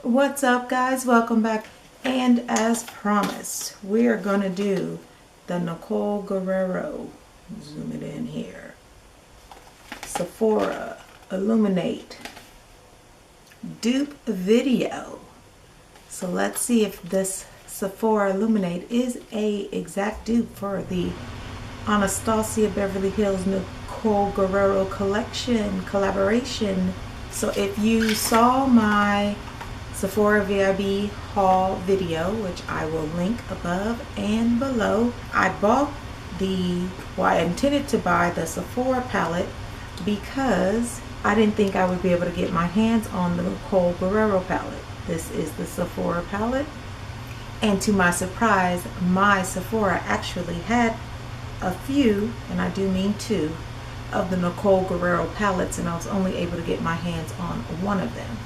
What's up, guys? Welcome back. And as promised, we are going to do the Nicole Guerriero, zoom it in here, Sephora Illuminate dupe video. So let's see if this Sephora Illuminate is a exact dupe for the Anastasia Beverly Hills Nicole Guerriero collection collaboration. So if you saw my Sephora VIB haul video, which I will link above and below, I intended to buy the Sephora palette because I didn't think I would be able to get my hands on the Nicole Guerriero palette. This is the Sephora palette, and to my surprise, my Sephora actually had a few, and I do mean two, of the Nicole Guerriero palettes, and I was only able to get my hands on one of them.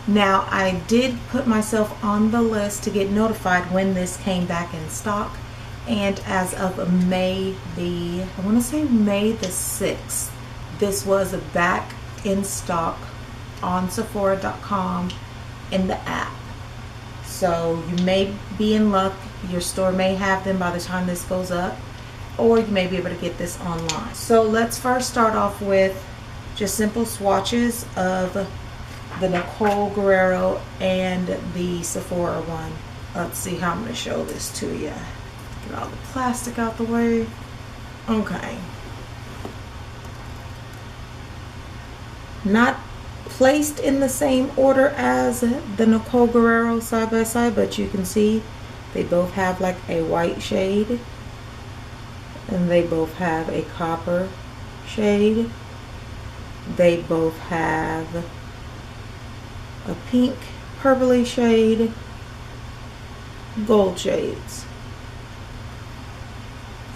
Now, I did put myself on the list to get notified when this came back in stock, and as of May the 6th, this was back in stock on Sephora.com in the app. So you may be in luck, your store may have them by the time this goes up, or you may be able to get this online. So let's first start off with just simple swatches of the Nicole Guerriero and the Sephora one. Let's see how I'm going to show this to you. Get all the plastic out the way. Okay. Not placed in the same order as the Nicole Guerriero side by side, but you can see they both have like a white shade, and they both have a copper shade. They both have a pink purpley shade, gold shades.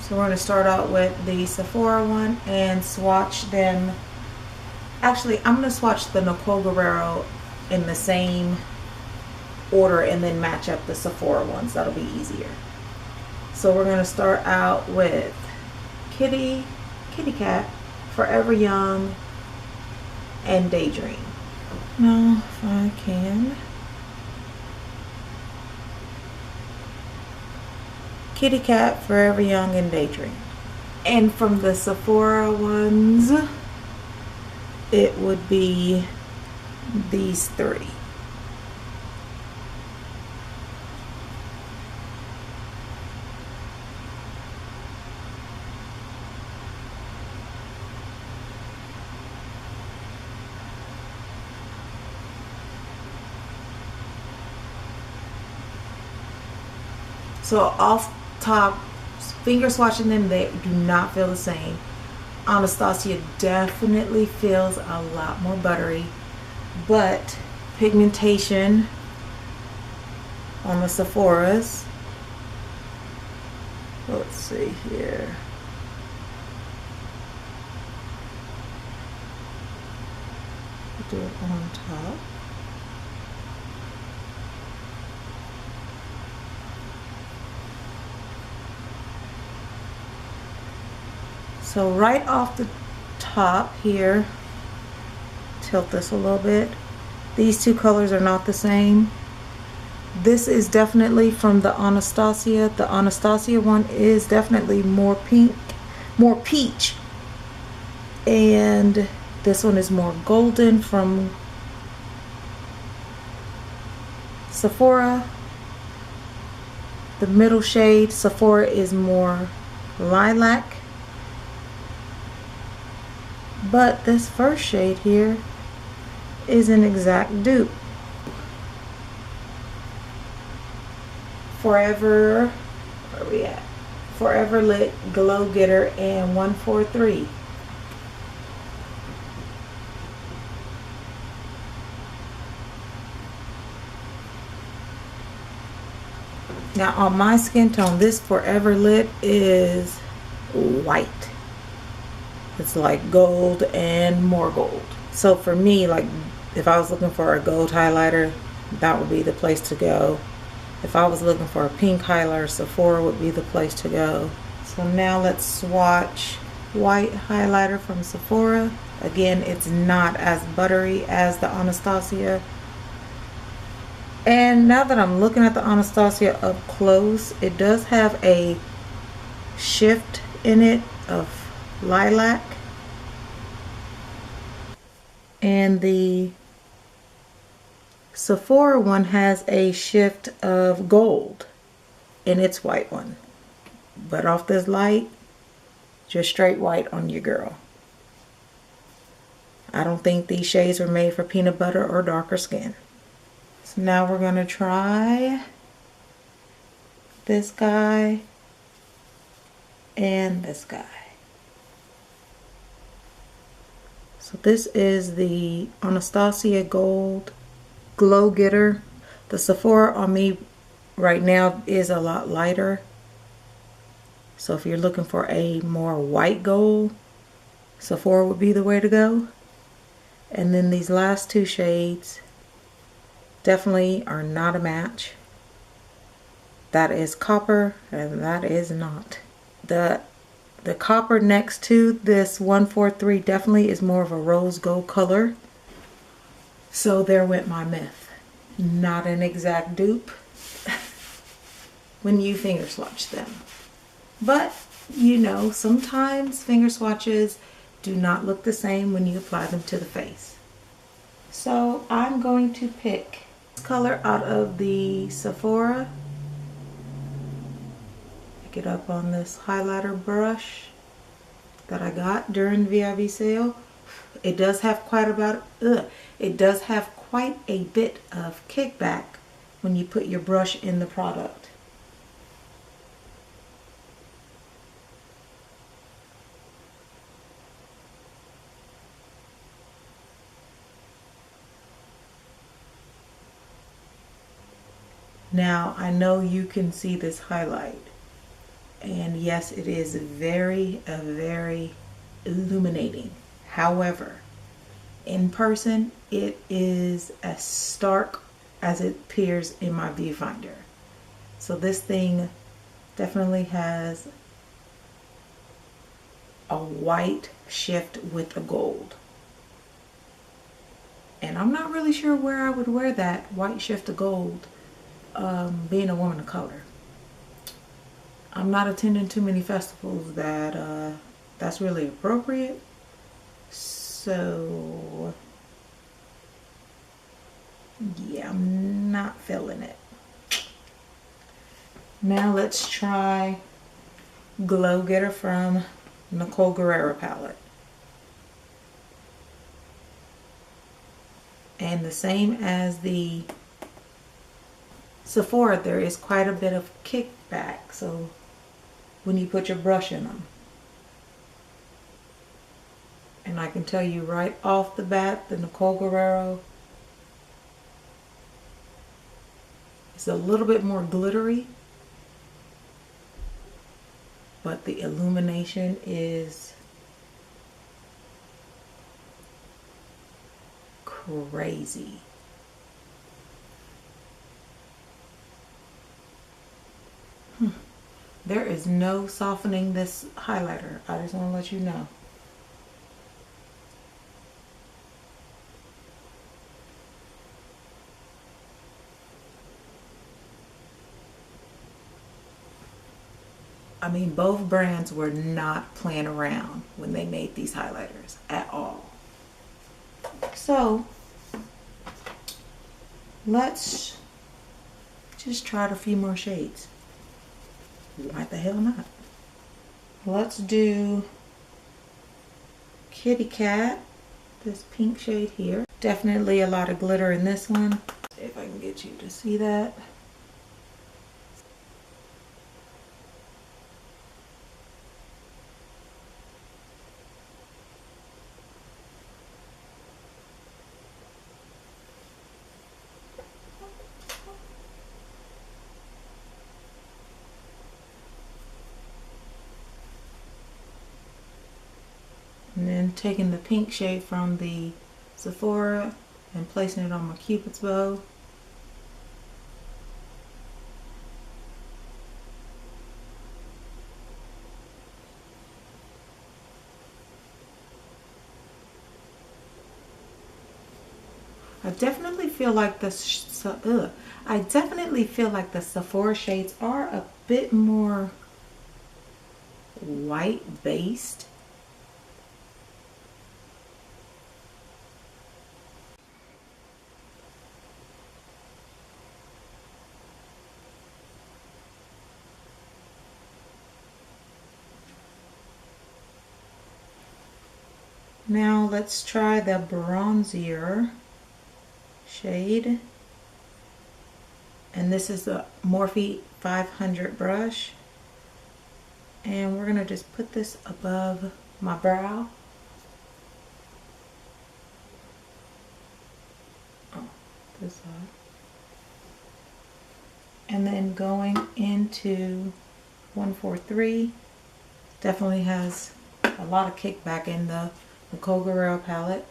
So we're going to start out with the Sephora one and swatch them. Actually, I'm going to swatch the Nicole Guerriero in the same order and then match up the Sephora ones. That'll be easier. So we're going to start out with Kitty Cat, Forever Young, and Daydream. Now, if I can. Kitty Cat, Forever Young, and Daydream. And from the Sephora ones, it would be these three. So off top, finger swatching them, they do not feel the same. Anastasia definitely feels a lot more buttery, but pigmentation on the Sephora's, let's see here. Do it on top. So right off the top here, tilt this a little bit. These two colors are not the same. This is definitely from the Anastasia. The Anastasia one is definitely more pink, more peach. And this one is more golden from Sephora. The middle shade, Sephora, is more lilac. But this first shade here is an exact dupe. Forever, where are we at? Forever Lit Glow Getter and 143. Now on my skin tone, this Forever Lit is white. It's like gold and more gold. So for me, like if I was looking for a gold highlighter, that would be the place to go. If I was looking for a pink highlighter, Sephora would be the place to go. So now let's swatch white highlighter from Sephora. Again, it's not as buttery as the Anastasia. And now that I'm looking at the Anastasia up close, it does have a shift in it of lilac. And the Sephora one has a shift of gold in its white one. But off this light, just straight white on your girl. I don't think these shades are made for peanut butter or darker skin. So now we're going to try this guy and this guy. So this is the Anastasia Gold Glow Getter. The Sephora on me right now is a lot lighter. So if you're looking for a more white gold, Sephora would be the way to go. And then these last two shades definitely are not a match. That is copper and that is not. The copper next to this 143 definitely is more of a rose gold color. So there went my myth. Not an exact dupe when you finger swatch them. But you know, sometimes finger swatches do not look the same when you apply them to the face. So I'm going to pick this color out of the Sephora. Pick it up on this highlighter brush that I got during the VIB sale. It does have quite a bit of kickback when you put your brush in the product. Now I know you can see this highlight, and yes, it is very illuminating. However, in person it is as stark as it appears in my viewfinder. So this thing definitely has a white shift with a gold, and I'm not really sure where I would wear that white shift of gold. Being a woman of color, I'm not attending too many festivals that that's really appropriate. So yeah, I'm not feeling it. Now let's try Glow Getter from Nicole Guerriero Palette. And the same as the Sephora, there is quite a bit of kickback, so when you put your brush in them. And I can tell you right off the bat, the Nicole Guerriero is a little bit more glittery, but the illumination is crazy. There is no softening this highlighter. I just want to let you know. I mean, both brands were not playing around when they made these highlighters at all. So let's just try a few more shades. Why the hell not? Let's do Kitty Cat, this pink shade here. Definitely a lot of glitter in this one. If I can get you to see that. And then taking the pink shade from the Sephora and placing it on my Cupid's bow. I definitely feel like the Sephora shades are a bit more white based. Now let's try the bronzier shade. And this is the Morphe 500 brush. And we're going to just put this above my brow. Oh, this side. And then going into 143. Definitely has a lot of kickback in the Nicole Guerriero palette.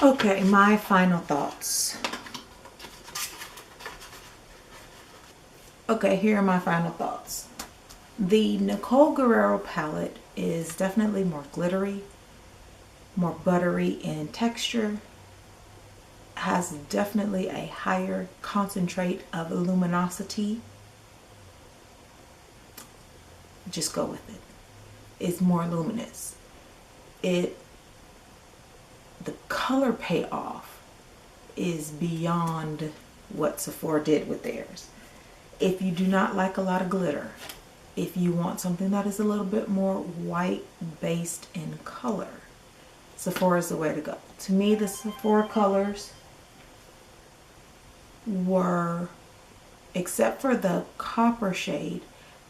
Okay, my final thoughts. Okay, here are my final thoughts. The Nicole Guerriero palette is definitely more glittery, more buttery in texture, has definitely a higher concentrate of luminosity. Just go with it. It's more luminous. The color payoff is beyond what Sephora did with theirs. If you do not like a lot of glitter, if you want something that is a little bit more white based in color, Sephora is the way to go. To me, the Sephora colors were, except for the copper shade,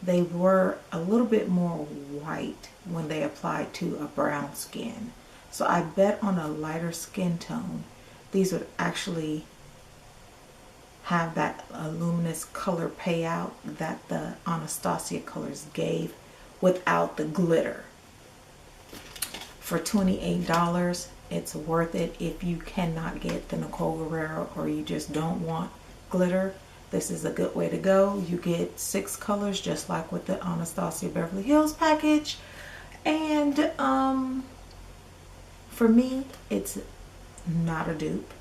they were a little bit more white when they applied to a brown skin. So I bet on a lighter skin tone, these would actually have that luminous color payout that the Anastasia colors gave without the glitter. For $28, it's worth it. If you cannot get the Nicole Guerriero or you just don't want glitter, this is a good way to go. You get 6 colors just like with the Anastasia Beverly Hills package. And for me, it's not a dupe.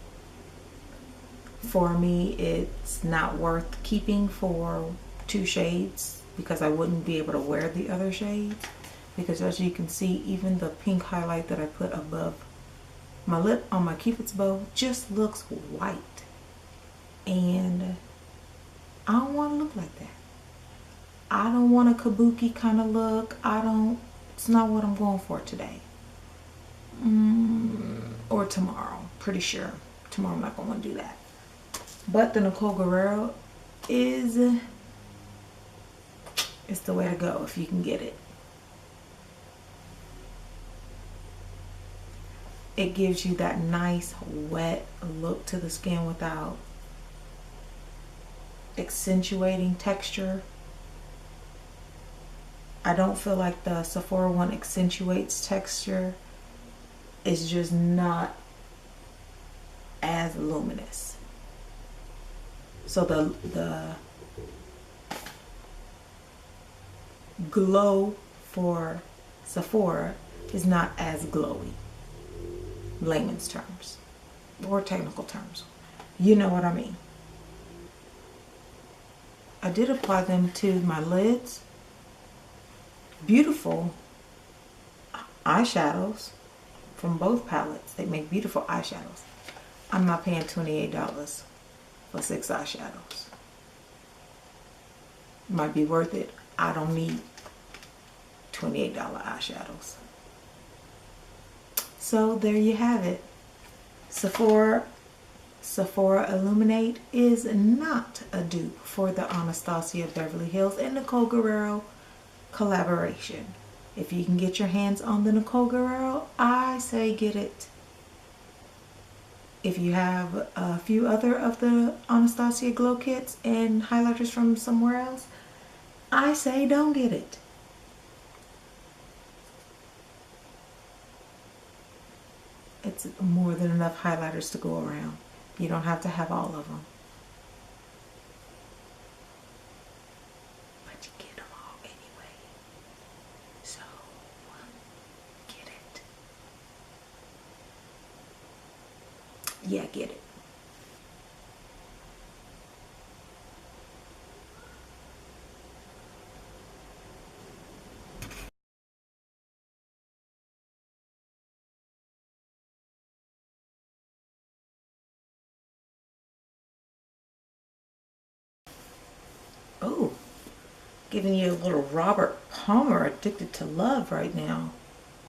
For me, it's not worth keeping for 2 shades because I wouldn't be able to wear the other shades. Because as you can see, even the pink highlight that I put above my lip on my Cupid's bow just looks white. And I don't want to look like that. I don't want a kabuki kind of look. It's not what I'm going for today. Or tomorrow. Pretty sure. Tomorrow I'm not going to want to do that. But the Nicole Guerriero it's the way to go if you can get it. It gives you that nice wet look to the skin without accentuating texture. I don't feel like the Sephora one accentuates texture. It's just not as luminous. So the glow for Sephora is not as glowy. Layman's terms or technical terms. You know what I mean. I did apply them to my lids. Beautiful eyeshadows from both palettes. They make beautiful eyeshadows. I'm not paying $28 for 6 eyeshadows. Might be worth it. I don't need $28 eyeshadows. So there you have it. Sephora Illuminate is not a dupe for the Anastasia Beverly Hills and Nicole Guerriero collaboration. If you can get your hands on the Nicole Guerriero, I say get it. If you have a few other of the Anastasia Glow Kits and highlighters from somewhere else, I say don't get it. It's more than enough highlighters to go around. You don't have to have all of them. Yeah, get it. Oh, giving you a little Robert Palmer, Addicted to Love right now.